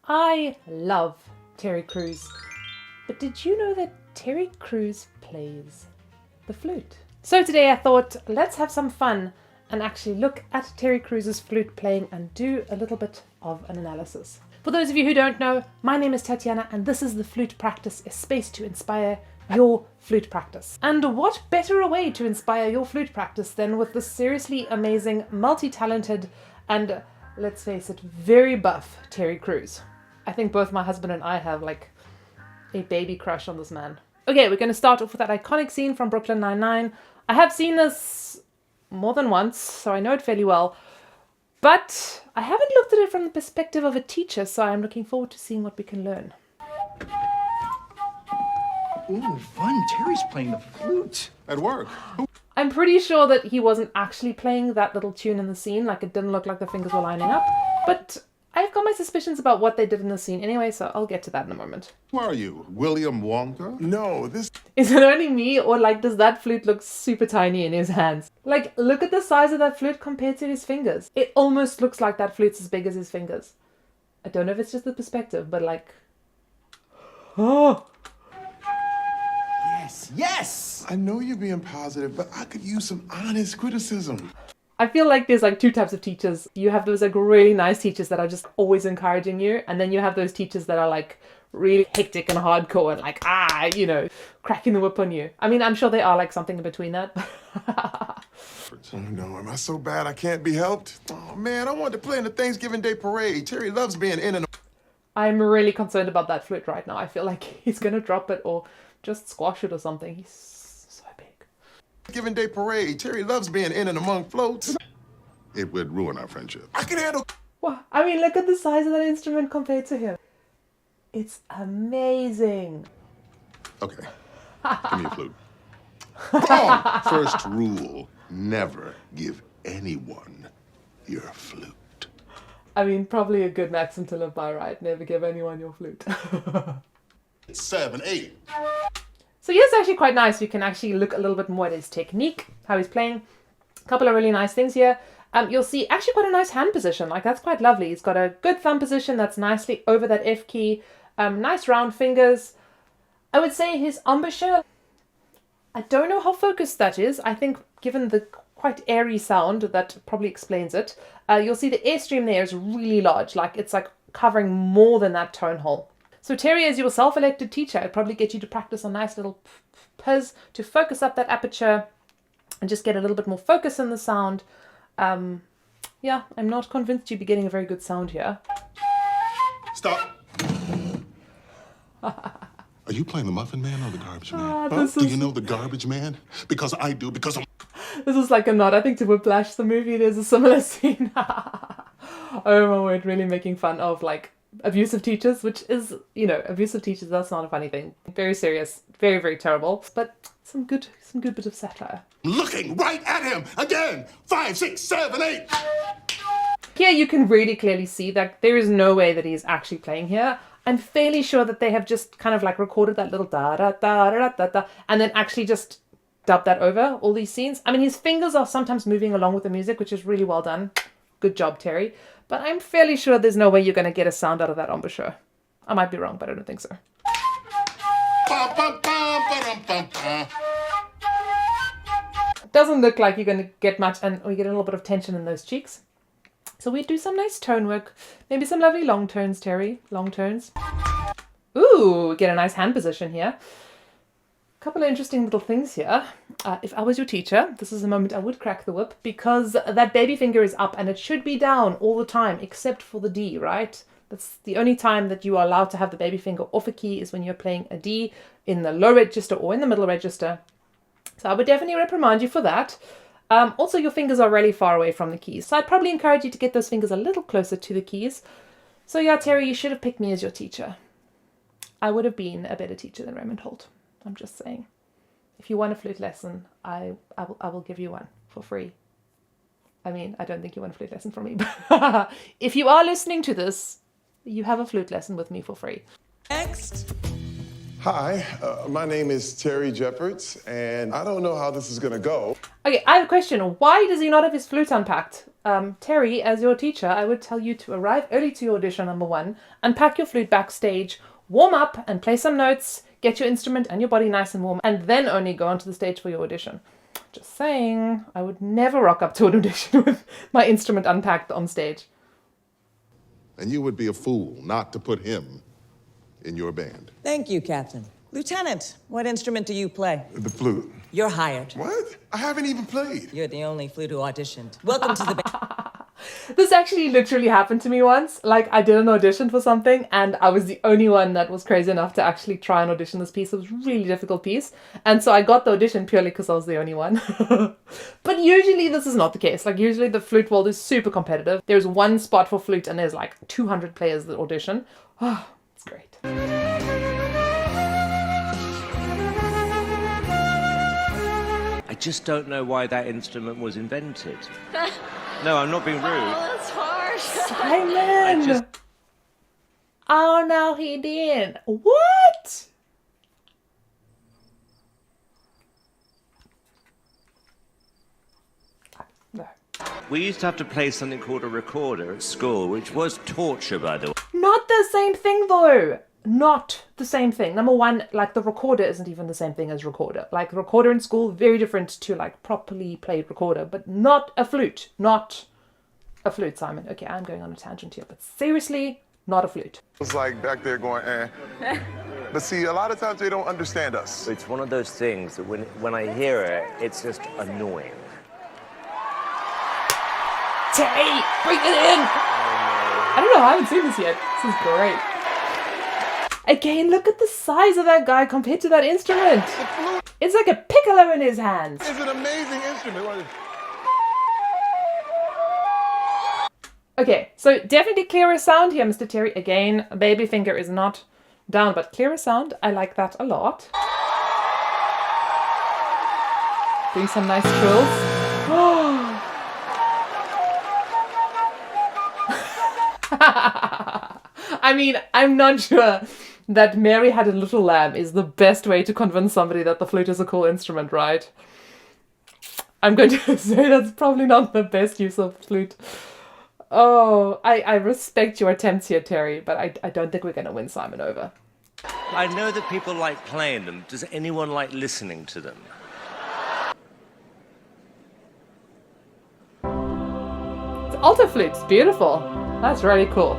I love Terry Crews, but did you know that Terry Crews plays the flute? So today I thought, let's have some fun and actually look at Terry Crews' flute playing and do a little bit of an analysis. For those of you who don't know, my name is Tatiana and this is the Flute Practice, a space to inspire your flute practice. And what better a way to inspire your flute practice than with this seriously amazing, multi-talented and, let's face it, very buff Terry Crews. I think both my husband and I have like a baby crush on this man. Okay, we're going to start off with that iconic scene from Brooklyn Nine-Nine. I have seen this more than once, so I know it fairly well. But I haven't looked at it from the perspective of a teacher, so I'm looking forward to seeing what we can learn. Ooh, fun. Terry's playing the flute. At work. I'm pretty sure that he wasn't actually playing that little tune in the scene, like it didn't look like the fingers were lining up. But I've got my suspicions about what they did in the scene anyway, so I'll get to that in a moment. Who are you? William Wonka? No, this... Is it only me, or like does that flute look super tiny in his hands? Like, look at the size of that flute compared to his fingers. It almost looks like that flute's as big as his fingers. I don't know if it's just the perspective, but like... Oh! Yes! I know you're being positive, but I could use some honest criticism. I feel like there's like two types of teachers. You have those like really nice teachers that are just always encouraging you, and then you have those teachers that are like really hectic and hardcore and like, you know, cracking the whip on you. I mean, I'm sure they are like something in between that. Oh no, am I so bad I can't be helped? Oh man, I wanted to play in the Thanksgiving Day parade. Terry loves being in and... I'm really concerned about that flute right now. I feel like he's gonna drop it or just squash it or something. He's so big. Thanksgiving Day parade. Terry loves being in and among floats. It would ruin our friendship. I can handle... Wow. I mean, look at the size of that instrument compared to him. It's amazing. Okay, give me a flute. Oh, first rule, never give anyone your flute. I mean, probably a good maxim to live by, right? Never give anyone your flute. 7, 8. So yeah, it's actually quite nice. You can actually look a little bit more at his technique, how he's playing. A couple of really nice things here. You'll see actually quite a nice hand position. Like, that's quite lovely. He's got a good thumb position that's nicely over that F key. Nice round fingers. I would say his embouchure, I don't know how focused that is. I think given the quite airy sound, that probably explains it. You'll see the airstream there is really large. Like, it's like covering more than that tone hole. So Terry, as your self-elected teacher, I'd probably get you to practice on nice little puzz to focus up that aperture and just get a little bit more focus in the sound. Yeah, I'm not convinced you'd be getting a very good sound here. Stop. Are you playing the Muffin Man or the Garbage Man? Do you know the Garbage Man? Because I do, because I'm... This is like a nod, I think, to Whiplash, the movie. There's a similar scene. Oh my word, really making fun of like abusive teachers, which is, you know, abusive teachers, that's not a funny thing. Very serious, very, very terrible, but some good bit of satire. Looking right at him again. 5, 6, 7, 8. Here you can really clearly see that there is no way that he's actually playing here. I'm fairly sure that they have just kind of like recorded that little da da da da da da and then actually just dubbed that over all these scenes. I mean, his fingers are sometimes moving along with the music, which is really well done. Good job, Terry. But I'm fairly sure there's no way you're going to get a sound out of that embouchure. I might be wrong, but I don't think so. Doesn't look like you're going to get much, and we get a little bit of tension in those cheeks. So we do some nice tone work. Maybe some lovely long tones, Terry. Long tones. Ooh, we get a nice hand position here. A couple of interesting little things here. If I was your teacher, this is a moment I would crack the whip, because that baby finger is up and it should be down all the time, except for the D, right? That's the only time that you are allowed to have the baby finger off a key is when you're playing a D in the low register or in the middle register. So I would definitely reprimand you for that. Also, your fingers are really far away from the keys, so I'd probably encourage you to get those fingers a little closer to the keys. So yeah, Terry, you should have picked me as your teacher. I would have been a better teacher than Raymond Holt. I'm just saying. If you want a flute lesson, I will give you one for free. I mean, I don't think you want a flute lesson from me, but if you are listening to this, you have a flute lesson with me for free. Next. Hi, my name is Terry Jeffords, and I don't know how this is gonna go. Okay, I have a question. Why does he not have his flute unpacked? Terry, as your teacher, I would tell you to arrive early to your audition, number one, unpack your flute backstage, warm up and play some notes, get your instrument and your body nice and warm, and then only go onto the stage for your audition. Just saying, I would never rock up to an audition with my instrument unpacked on stage. And you would be a fool not to put him in your band. Thank you, Captain. Lieutenant, what instrument do you play? The flute. You're hired. What? I haven't even played. You're the only flute who auditioned. Welcome to the band. This actually literally happened to me once. Like, I did an audition for something and I was the only one that was crazy enough to actually try and audition this piece. It was a really difficult piece. And so I got the audition purely because I was the only one. But usually this is not the case. Like, usually the flute world is super competitive. There's one spot for flute and there's like 200 players that audition. Oh, it's great. I just don't know why that instrument was invented. No, I'm not being rude. Oh, that's harsh. Simon! Oh, no, he didn't. What? No. We used to have to play something called a recorder at school, which was torture, by the way. Not the same thing, though. Not the same thing. Number one, like, the recorder isn't even the same thing as recorder. Like, recorder in school, very different to, like, properly played recorder, but not a flute. Not a flute, Simon. Okay, I'm going on a tangent here, but seriously, not a flute. It's like back there going, eh. But see, a lot of times they don't understand us. It's one of those things that when I hear it, it's just annoying. Tay, bring it in! I don't know, I haven't seen this yet. This is great. Again, look at the size of that guy compared to that instrument. It's like a piccolo in his hands. It's an amazing instrument. Okay, so definitely clearer sound here, Mr. Terry. Again, baby finger is not down, but clearer sound. I like that a lot. Doing some nice trills. I mean, I'm not sure that Mary Had a Little Lamb is the best way to convince somebody that the flute is a cool instrument, right? I'm going to say that's probably not the best use of flute. Oh, I respect your attempts here, Terry, but I don't think we're going to win Simon over. I know that people like playing them. Does anyone like listening to them? It's alto flute. It's beautiful. That's really cool.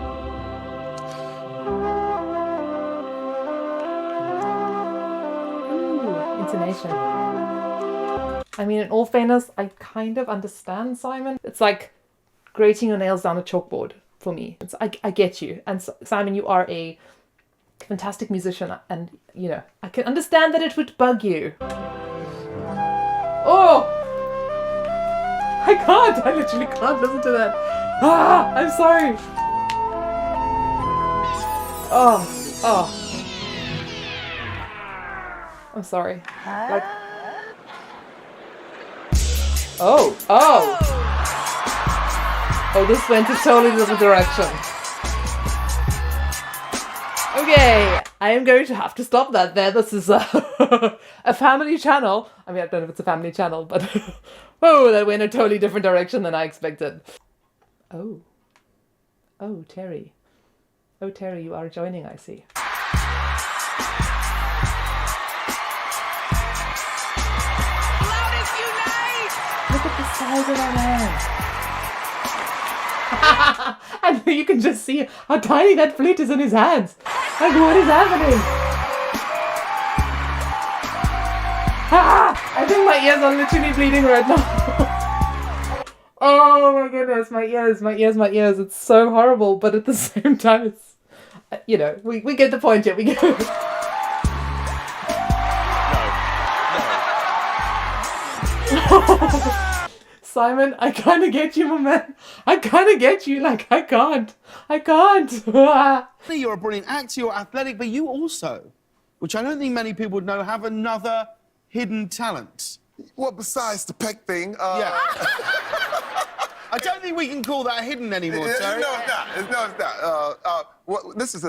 Ooh, intonation. I mean, in all fairness, I kind of understand Simon. It's like grating your nails down a chalkboard for me. I get you. And Simon, you are a fantastic musician, and you know, I can understand that it would bug you. Oh! I can't! I literally can't listen to that. Ah! I'm sorry! Oh. I'm sorry. Like... Oh! Oh, this went a totally different direction. Okay, I am going to have to stop that there. This is a family channel. I mean, I don't know if it's a family channel, but oh, that went a totally different direction than I expected. Oh, Terry. Oh, Terry, you are joining, I see. Flutist unite! Look at the size of that man. And you can just see how tiny that flute is in his hands. Like, what is happening? I think my ears are literally bleeding right now. Oh my goodness, my ears. It's so horrible, but at the same time, it's, you know, we get the point here. We get it. Simon, I kind of get you, my man. I kind of get you. Like, I can't. You're a brilliant actor, you're athletic, but you also, which I don't think many people would know, have another hidden talent. Well, besides the peck thing, Yeah. I don't think we can call that hidden anymore, Terry. No, it's not.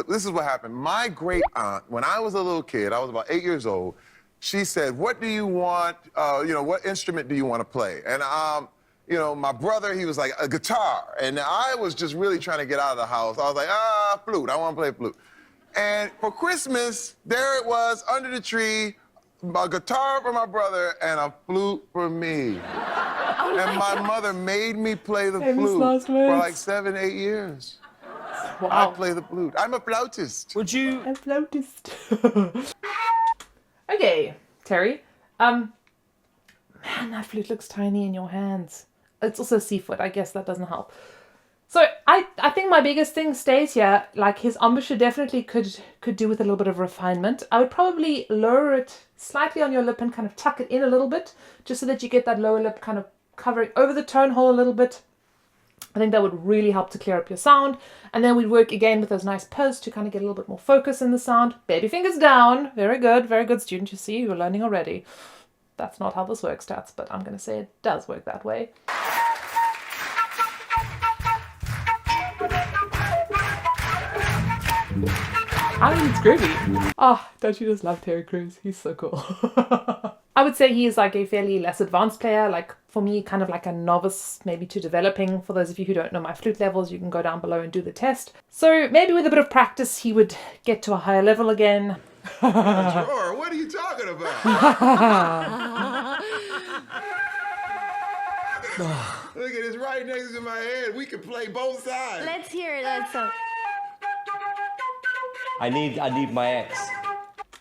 This is what happened. My great aunt, when I was a little kid, I was about 8 years old, she said, what do you want, what instrument do you want to play? And, my brother, he was like, a guitar. And I was just really trying to get out of the house. I was like, flute, I want to play flute. And for Christmas, there it was, under the tree, a guitar for my brother and a flute for me. And my mother made me play the flute for like 7, 8 years. Wow. I play the flute. I'm a flautist. Would you? A flautist. Okay, Terry. Man, that flute looks tiny in your hands. It's also seafoot. I guess that doesn't help. So I think my biggest thing stays here. Like his embouchure definitely could do with a little bit of refinement. I would probably lower it slightly on your lip and kind of tuck it in a little bit, just so that you get that lower lip kind of covering over the tone hole a little bit. I think that would really help to clear up your sound. And then we'd work again with those nice purrs to kind of get a little bit more focus in the sound. Baby fingers down. Very good student. You see, you're learning already. That's not how this works, Tats, but I'm going to say it does work that way. I mean, it's groovy. Oh, don't you just love Terry Crews? He's so cool. I would say he is like a fairly less advanced player. Like for me, kind of like a novice, maybe to developing. For those of you who don't know my flute levels, you can go down below and do the test. So maybe with a bit of practice, he would get to a higher level again. Drawer, what are you talking about? Look at this right next to my head. We can play both sides. Let's hear it. Let's. I need my ex.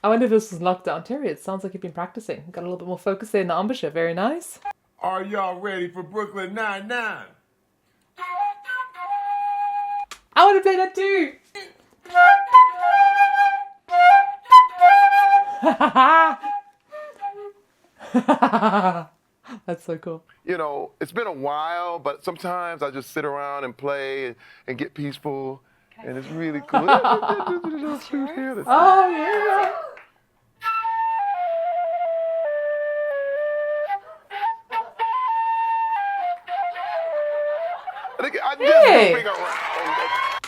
I wonder if this was lockdown. Terry, it sounds like you've been practicing. Got a little bit more focus there in the embouchure. Very nice. Are y'all ready for Brooklyn Nine-Nine? I want to play that too. That's so cool. It's been a while, but sometimes I just sit around and play and get peaceful, and it's really cool. Oh, yeah. Hey!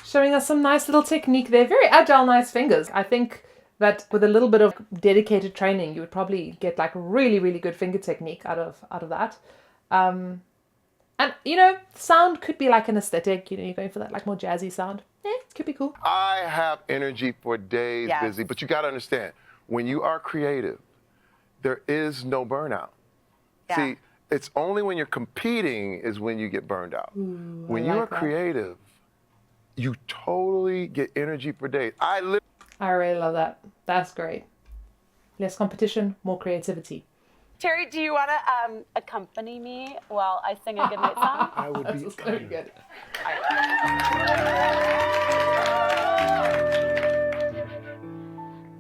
Showing us some nice little technique there. Very agile, nice fingers. I think that with a little bit of dedicated training, you would probably get like really, really good finger technique out of that. And sound could be like an aesthetic. You're going for that like more jazzy sound. It could be cool. I have energy for days, Yes. busy, but you got to understand, when you are creative, there is no burnout. Yeah. See, it's only when you're competing is when you get burned out. When I you like are that. creative, you totally get energy for days. I really love that. That's great. Less competition, more creativity. Terry, do you want to accompany me while I sing a goodnight song? I would This is gonna be good.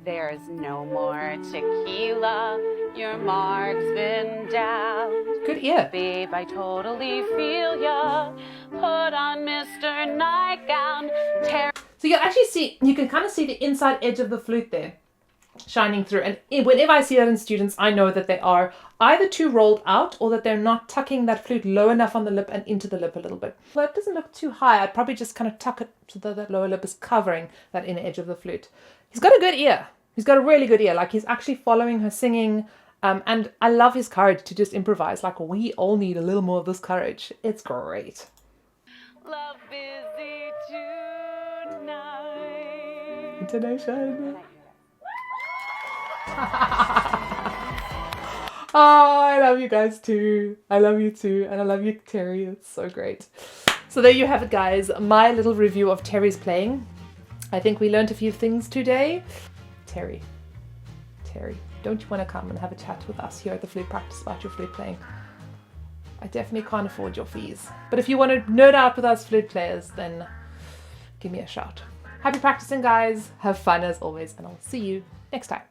There's no more tequila. Your mark's been down. Good ear. Babe, I totally feel ya. Put on Mr. Nightgown. Terry. So you can kind of see the inside edge of the flute there shining through. And whenever I see that in students, I know that they are either too rolled out or that they're not tucking that flute low enough on the lip and into the lip a little bit. Well, it doesn't look too high. I'd probably just kind of tuck it so that that lower lip is covering that inner edge of the flute. He's got a good ear. He's got a really good ear. Like he's actually following her singing. And I love his courage to just improvise. Like we all need a little more of this courage. It's great. Love busy tonight. Intonation. Oh, I love you guys too. I love you too. And I love you, Terry. It's so great. So there you have it, guys. My little review of Terry's playing. I think we learned a few things today. Terry, don't you want to come and have a chat with us here at the Flute Practice about your flute playing? I definitely can't afford your fees. But if you want to nerd out with us flute players, then give me a shout. Happy practicing, guys. Have fun as always, and I'll see you next time.